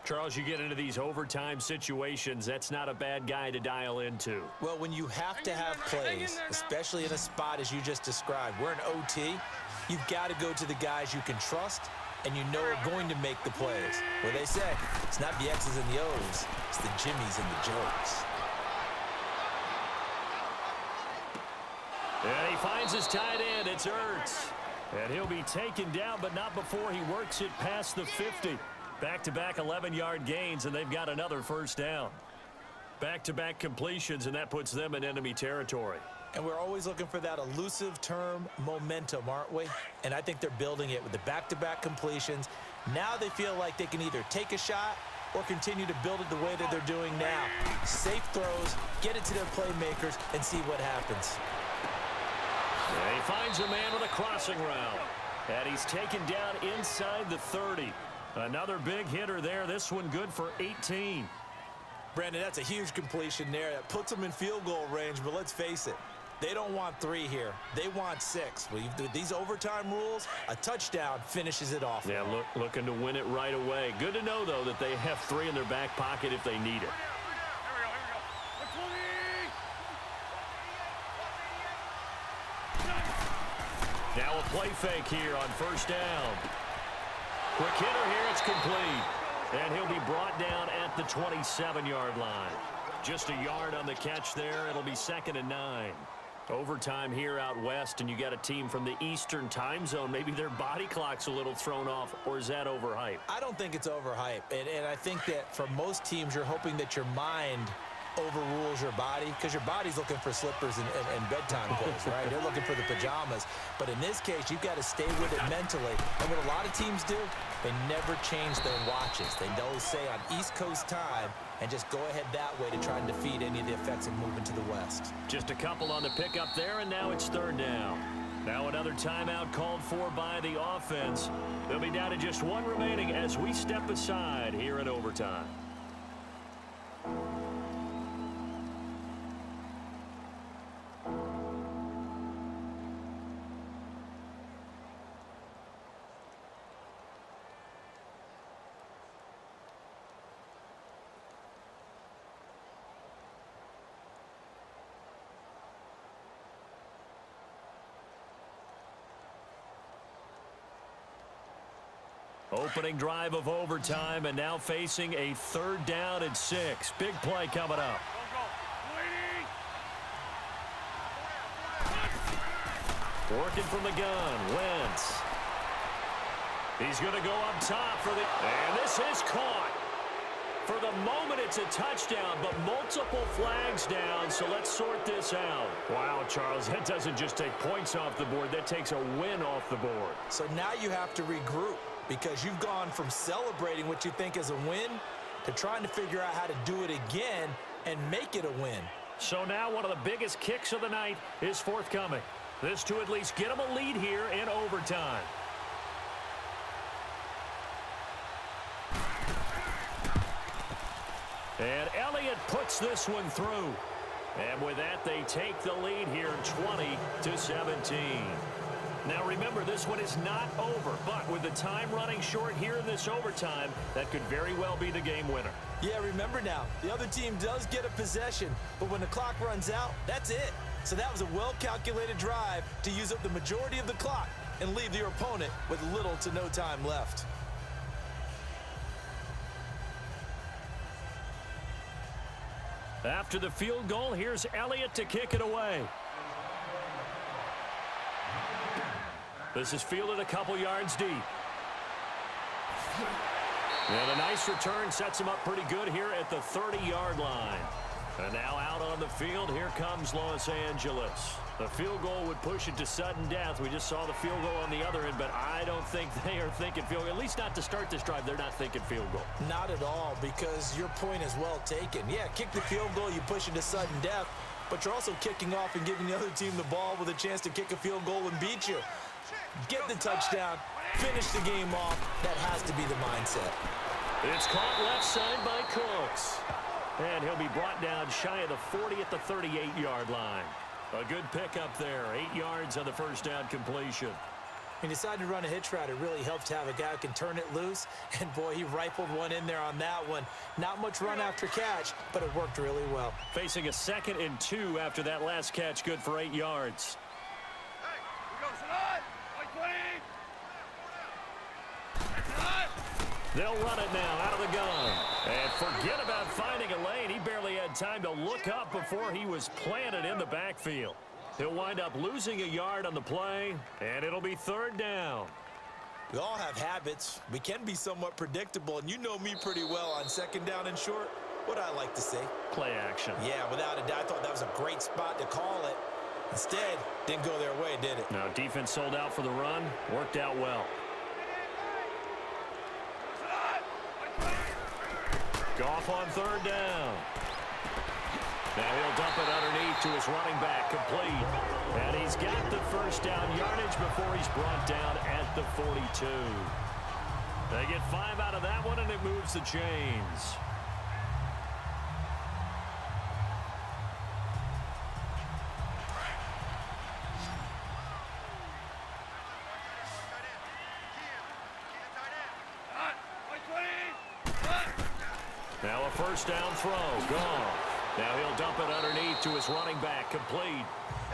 Charles, you get into these overtime situations, that's not a bad guy to dial into. Well, when you have to have plays, especially in a spot as you just described, we're in OT, you've got to go to the guys you can trust and you know are going to make the plays. Where they say, it's not the X's and the O's, it's the Jimmies and the Joes. And he finds his tight end. It's Ertz. And he'll be taken down, but not before he works it past the 50. Back-to-back 11-yard gains, and they've got another 1st down. Back-to-back completions, and that puts them in enemy territory. And we're always looking for that elusive term, momentum, aren't we? And I think they're building it with the back-to-back completions. Now they feel like they can either take a shot or continue to build it the way that they're doing now. Safe throws, get it to their playmakers, and see what happens. And he finds a man with a crossing route. And he's taken down inside the 30. Another big hitter there. This one good for 18. Brandon, that's a huge completion there. That puts them in field goal range, but let's face it. They don't want 3 here. They want 6. With these overtime rules, a touchdown finishes it off. Yeah, looking to win it right away. Good to know, though, that they have 3 in their back pocket if they need it. Now a play fake here on first down. Quick hitter here, it's complete. And he'll be brought down at the 27-yard line. Just a yard on the catch there. It'll be 2nd and 9. Overtime here out west, and you got a team from the Eastern time zone. Maybe their body clock's a little thrown off, or is that overhyped? I don't think it's overhyped. And I think that for most teams, you're hoping that your mind overrules your body, because your body's looking for slippers and bedtime clothes, right? They're looking for the pajamas. But in this case, you've got to stay with it mentally. And what a lot of teams do, they never change their watches. They always say on East Coast time, and just go ahead that way to try and defeat any of the effects of moving to the west. Just a couple on the pickup there, and now it's 3rd down. Now another timeout called for by the offense. They'll be down to just 1 remaining as we step aside here in overtime. Opening drive of overtime, and now facing a 3rd down and 6. Big play coming up. Working from the gun, Wentz. He's going to go up top for the... And this is caught. For the moment, it's a touchdown, but multiple flags down, so let's sort this out. Wow, Charles, that doesn't just take points off the board. That takes a win off the board. So now you have to regroup, because you've gone from celebrating what you think is a win to trying to figure out how to do it again and make it a win. So now one of the biggest kicks of the night is forthcoming. This to at least get them a lead here in overtime. And Elliott puts this one through. And with that, they take the lead here 20-17. Now remember, this one is not over, but with the time running short here in this overtime, that could very well be the game winner. Yeah, remember now, the other team does get a possession, but when the clock runs out, that's it. So that was a well-calculated drive to use up the majority of the clock and leave your opponent with little to no time left. After the field goal, here's Elliott to kick it away. This is fielded a couple yards deep. And a nice return sets him up pretty good here at the 30-yard line. And now out on the field, here comes Los Angeles. The field goal would push it to sudden death. We just saw the field goal on the other end, but I don't think they are thinking field goal. At least not to start this drive. They're not thinking field goal. Not at all, because your point is well taken. Yeah, kick the field goal, you push it to sudden death, but you're also kicking off and giving the other team the ball with a chance to kick a field goal and beat you. Get the touchdown, finish the game off. That has to be the mindset. It's caught left side by Cooks. And he'll be brought down shy of the 40 at the 38-yard line. A good pickup there. 8 yards on the first down completion. He decided to run a hitch route. It really helped to have a guy who can turn it loose. And, boy, he rifled one in there on that one. Not much run after catch, but it worked really well. Facing a 2nd and 2 after that last catch, good for 8 yards. They'll run it now out of the gun. And forget about finding a lane. He barely had time to look up before he was planted in the backfield. He'll wind up losing a yard on the play, and it'll be 3rd down. We all have habits. We can be somewhat predictable, and you know me pretty well on 2nd down and short. What I like to say? Play action. Yeah, without a doubt. I thought that was a great spot to call it. Instead, didn't go their way, did it? Now, defense sold out for the run. Worked out well. Goff on 3rd down. Now he'll dump it underneath to his running back, complete. And he's got the first down yardage before he's brought down at the 42. They get 5 out of that one, and it moves the chains. Now a first down throw. Gone. Now he'll dump it underneath to his running back. Complete.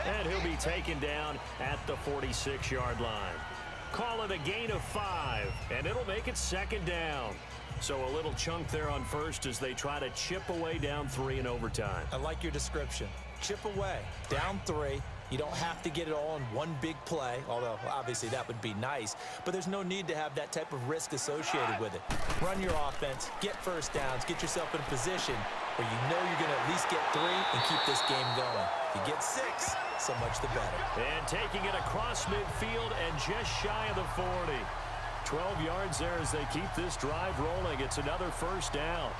And he'll be taken down at the 46-yard line. Call it a gain of 5, and it'll make it second down. So a little chunk there on first as they try to chip away down 3 in overtime. I like your description. Chip away. Down 3. You don't have to get it all in one big play, although obviously that would be nice. But there's no need to have that type of risk associated with it. Run your offense, get first downs, get yourself in a position where you know you're going to at least get 3 and keep this game going. If you get 6, so much the better. And taking it across midfield and just shy of the 40. 12 yards there as they keep this drive rolling. It's another first down.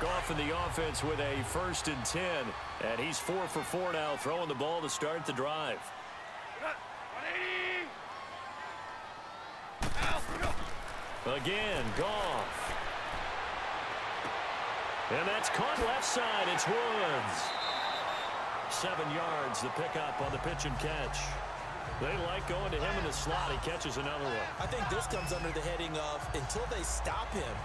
Goff in the offense with a 1st and 10. And he's 4 for 4 now, throwing the ball to start the drive. Again, Goff. And that's caught left side. It's Woods. 7 yards, the pickup on the pitch and catch. They like going to him in the slot. He catches another one. I think this comes under the heading of until they stop him,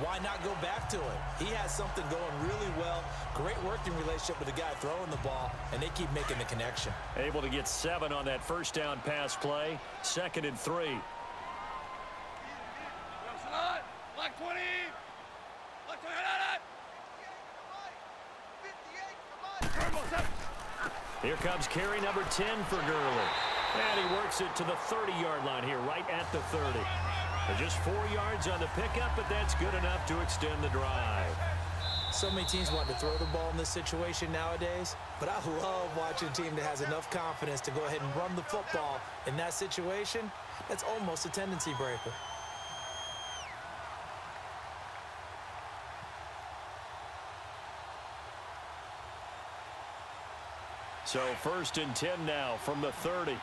why not go back to him? He has something going really well. Great working relationship with the guy throwing the ball, and they keep making the connection. Able to get 7 on that first down pass play. 2nd and 3. Black 20. Black 20. Here comes carry number 10 for Gurley. And he works it to the 30-yard line here, right at the 30. Just 4 yards on the pickup, but that's good enough to extend the drive. So many teams want to throw the ball in this situation nowadays, but I love watching a team that has enough confidence to go ahead and run the football in that situation. That's almost a tendency breaker. So 1st and 10 now from the 30.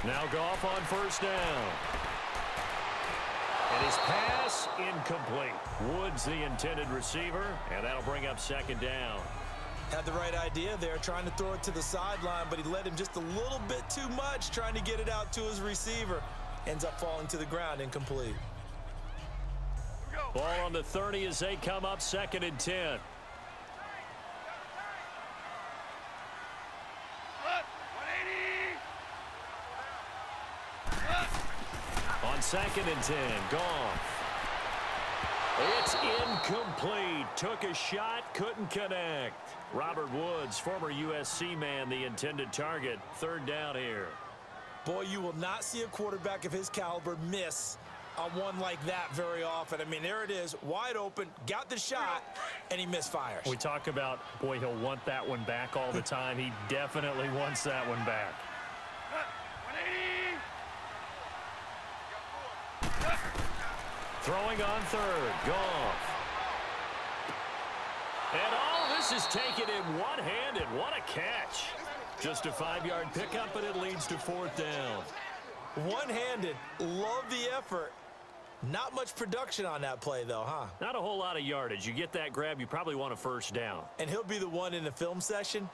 Now Goff on first down. And his pass incomplete. Woods the intended receiver, and that'll bring up 2nd down. Had the right idea there, trying to throw it to the sideline, but he led him just a little bit too much, trying to get it out to his receiver. Ends up falling to the ground, incomplete. Ball on the 30 as they come up 2nd and 10. On 2nd and 10, Goff. It's incomplete. Took a shot, couldn't connect. Robert Woods, former USC man, the intended target. 3rd down here. Boy, you will not see a quarterback of his caliber miss on one like that very often. I mean, there it is, wide open, got the shot, and he misfires. We talk about, boy, he'll want that one back all the time. He definitely wants that one back. Throwing on 3rd, Goff. And all this is taken in one-handed. What a catch. Just a 5-yard pickup, but it leads to 4th down. One-handed, love the effort. Not much production on that play, though, huh? Not a whole lot of yardage. You get that grab, you probably want a 1st down. And he'll be the one in the film session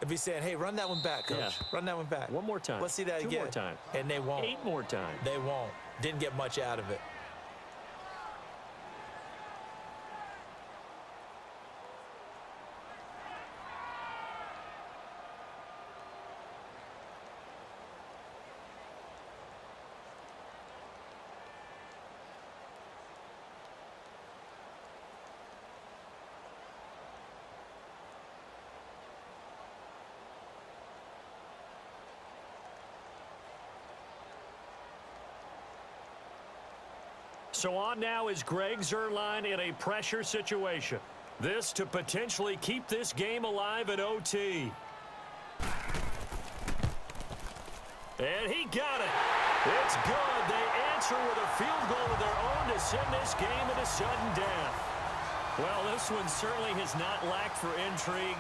and be saying, hey, run that one back, Coach. Yeah. Run that one back. One more time. Let's see that 2 again. more times. And they won't. 8 more times. They won't. Didn't get much out of it. So on now is Greg Zuerlein in a pressure situation. This to potentially keep this game alive in OT. And he got it. It's good. They answer with a field goal of their own to send this game into sudden death. Well, this one certainly has not lacked for intrigue.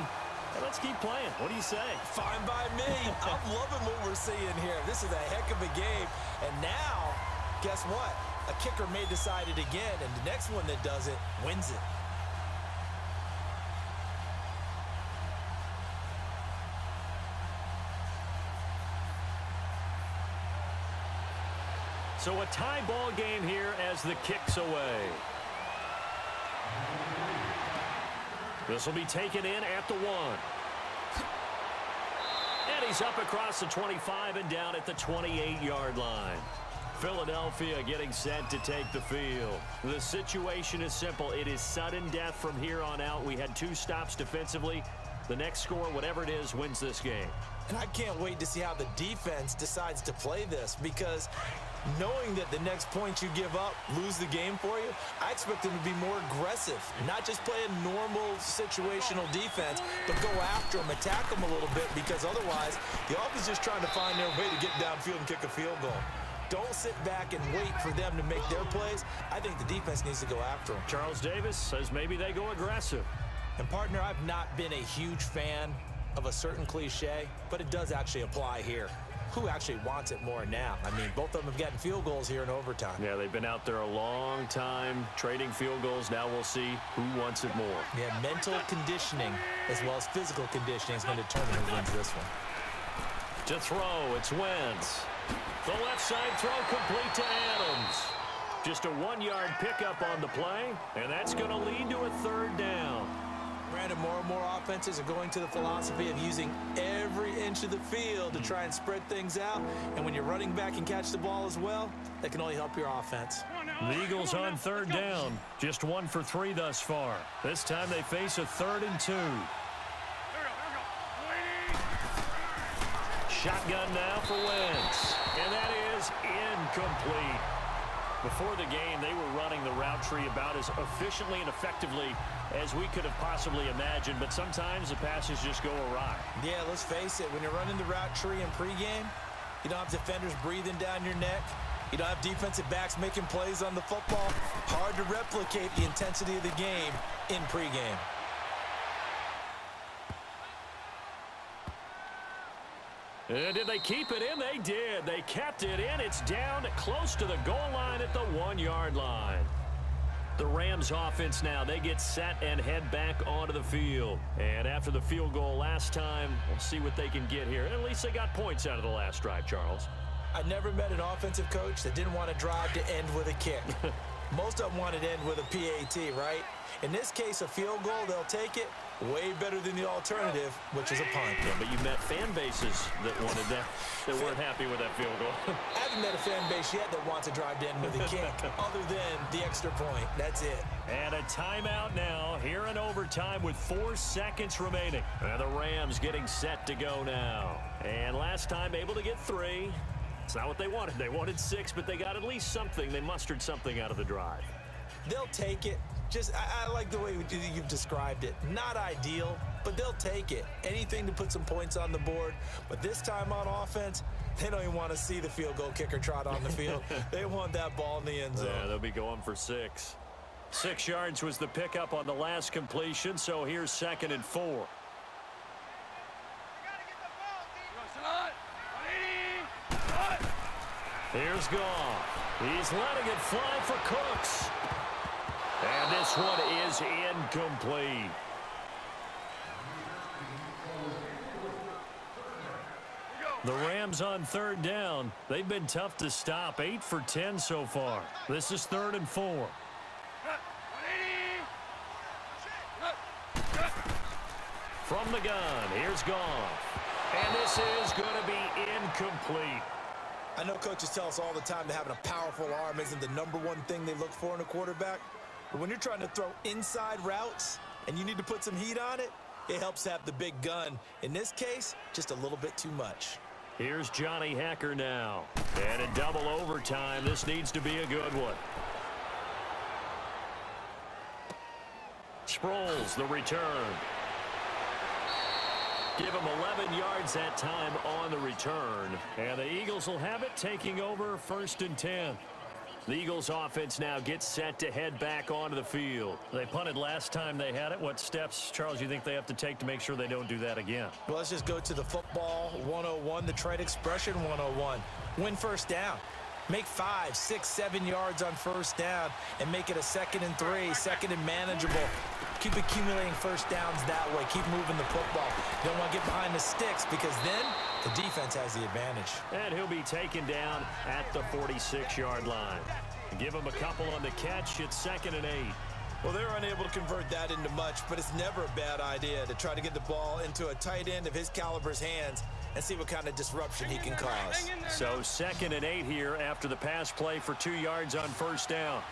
Well, let's keep playing. What do you say? Fine by me. I'm loving what we're seeing here. This is a heck of a game. And now, guess what? A kicker may decide it again, and the next one that does it wins it. So a tie ball game here as the kick's away. This will be taken in at the 1. And he's up across the 25 and down at the 28-yard line. Philadelphia getting set to take the field. The situation is simple. It is sudden death from here on out. We had 2 stops defensively. The next score, whatever it is, wins this game. And I can't wait to see how the defense decides to play this, because knowing that the next point you give up lose the game for you, I expect them to be more aggressive, not just play a normal situational defense, but go after them, attack them a little bit, because otherwise the offense is just trying to find their way to get downfield and kick a field goal. Don't sit back and wait for them to make their plays. I think the defense needs to go after them. Charles Davis says maybe they go aggressive. And, partner, I've not been a huge fan of a certain cliche, but it does actually apply here. Who actually wants it more now? I mean, both of them have gotten field goals here in overtime. Yeah, they've been out there a long time trading field goals. Now we'll see who wants it more. Yeah, mental conditioning as well as physical conditioning is going to determine who wins this one. To throw, it's Wentz. The left side throw complete to Adams. Just a 1-yard pickup on the play, and that's going to lead to a 3rd down. Brandon, more and more offenses are going to the philosophy of using every inch of the field to try and spread things out. And when you're running back and catch the ball as well, that can only help your offense. The Eagles on 3rd down. Just 1 for 3 thus far. This time they face a 3rd and 2. Shotgun now for Wentz. And that is incomplete. Before the game, they were running the route tree about as efficiently and effectively as we could have possibly imagined, but sometimes the passes just go awry. Yeah, let's face it. When you're running the route tree in pregame, you don't have defenders breathing down your neck. You don't have defensive backs making plays on the football. Hard to replicate the intensity of the game in pregame. Did they keep it in? They did. They kept it in. It's down close to the goal line at the 1-yard line. The Rams offense now, they get set and head back onto the field. And after the field goal last time, we'll see what they can get here. At least they got points out of the last drive, Charles. I never met an offensive coach that didn't want to drive to end with a kick. Most of them wanted to end with a PAT, right? In this case, a field goal, they'll take it. Way better than the alternative, which is a punt. Yeah, but you met fan bases that wanted that, that weren't happy with that field goal. I haven't met a fan base yet that wants to drive to end with a kick, other than the extra point. That's it. And a timeout now here in overtime with 4 seconds remaining. And the Rams getting set to go now. And last time able to get 3. It's not what they wanted. They wanted 6, but they got at least something. They mustered something out of the drive. They'll take it. I like the way you've described it. Not ideal, but they'll take it. Anything to put some points on the board. But this time on offense, they don't even want to see the field goal kicker trot on the field. They want that ball in the end zone. Yeah, they'll be going for 6. 6 yards was the pickup on the last completion, so here's 2nd and 4. Here's Goff. He's letting it fly for Cooks. And this one is incomplete. The Rams on 3rd down. They've been tough to stop. 8 for 10 so far. This is 3rd and 4. From the gun, here's Goff. And this is going to be incomplete. I know coaches tell us all the time that having a powerful arm isn't the #1 thing they look for in a quarterback. But when you're trying to throw inside routes and you need to put some heat on it, it helps have the big gun. In this case, just a little bit too much. Here's Johnny Hacker now. And in double overtime, this needs to be a good one. Sproles, the return. Give him 11 yards that time on the return. And the Eagles will have it, taking over 1st and 10. The Eagles offense now gets set to head back onto the field. They punted last time they had it. What steps, Charles, you think they have to take to make sure they don't do that again? Well, let's just go to the football 101, the trade expression 101. Win 1st down. Make 5, 6, 7 yards on 1st down and make it a 2nd and 3, 2nd and manageable. keep accumulating first downs that way. Keep moving the football. You don't want to get behind the sticks because then the defense has the advantage. And he'll be taken down at the 46-yard line. Give him a couple on the catch. It's 2nd and 8. Well, they're unable to convert that into much, but it's never a bad idea to try to get the ball into a tight end of his caliber's hands and see what kind of disruption he can cause. So 2nd and 8 here after the pass play for 2 yards on first down.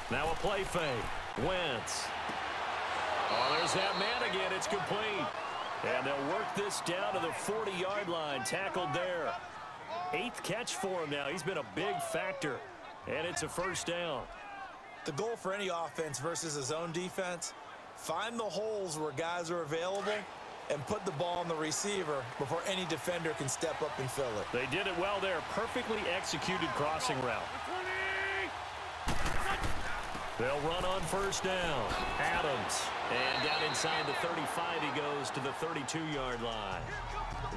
Now a play fake. Wentz. Oh, there's that man again. It's complete. And they'll work this down to the 40-yard line. Tackled there. 8th catch for him now. He's been a big factor. And it's a first down. The goal for any offense versus his own defense, find the holes where guys are available and put the ball on the receiver before any defender can step up and fill it. They did it well there. Perfectly executed crossing route. They'll run on first down. Adams. And down inside the 35, he goes to the 32-yard line.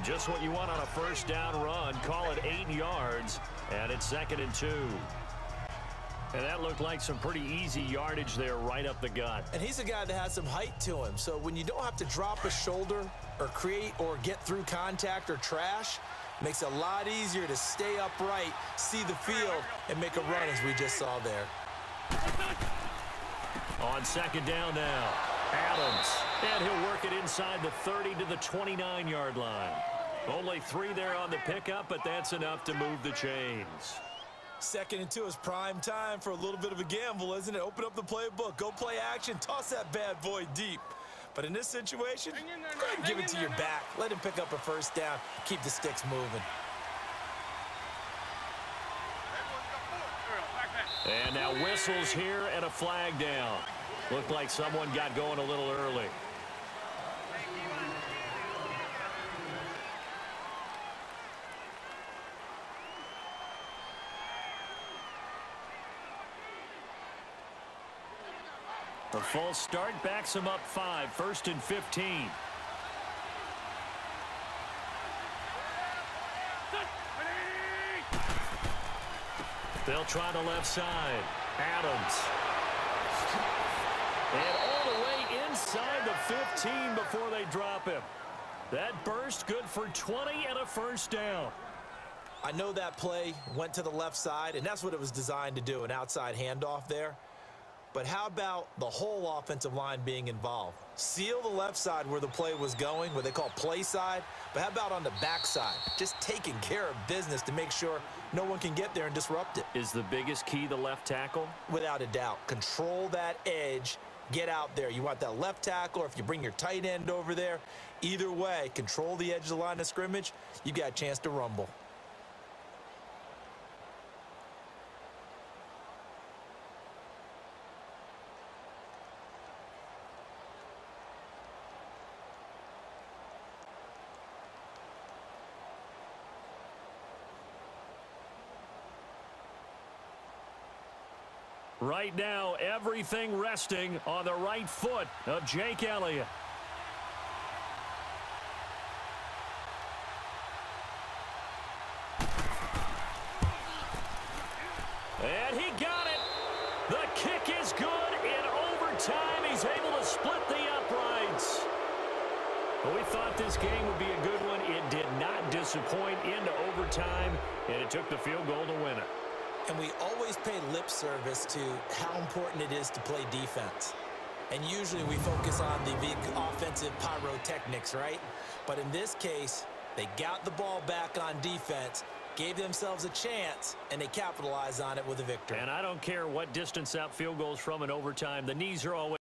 Just what you want on a first down run. Call it 8 yards, and it's 2nd and 2. And that looked like some pretty easy yardage there right up the gut. And he's a guy that has some height to him. So when you don't have to drop a shoulder or create or get through contact or trash, it makes it a lot easier to stay upright, see the field, and make a run as we just saw there. On 2nd down now, Adams. And he'll work it inside the 30 to the 29-yard line. Only 3 there on the pickup, but that's enough to move the chains. 2nd and 2 is prime time for a little bit of a gamble, isn't it? Open up the playbook, go play action, toss that bad boy deep. But in this situation, go ahead and give it to your back. Let him pick up a first down. Keep the sticks moving. And now whistles here and a flag down. Looked like someone got going a little early. The false start backs him up 5, 1st and 15. They'll try the left side. Adams. And all the way inside the 15 before they drop him. That burst good for 20 and a first down. I know that play went to the left side, and that's what it was designed to do, an outside handoff there. But how about the whole offensive line being involved? Seal the left side where the play was going, what they call play side. But how about on the back side? Just taking care of business to make sure no one can get there and disrupt it. Is the biggest key the left tackle? Without a doubt. Control that edge. Get out there. You want that left tackle, or if you bring your tight end over there, either way, control the edge of the line of scrimmage. You got a chance to rumble. Right now, everything resting on the right foot of Jake Elliott. And he got it. The kick is good. In overtime, he's able to split the uprights. Well, we thought this game would be a good one. It did not disappoint into overtime, and it took the field goal to win it. And we always pay lip service to how important it is to play defense. And usually we focus on the big offensive pyrotechnics, right? But in this case, they got the ball back on defense, gave themselves a chance, and they capitalized on it with a victory. And I don't care what distance out field goals from in overtime. The knees are always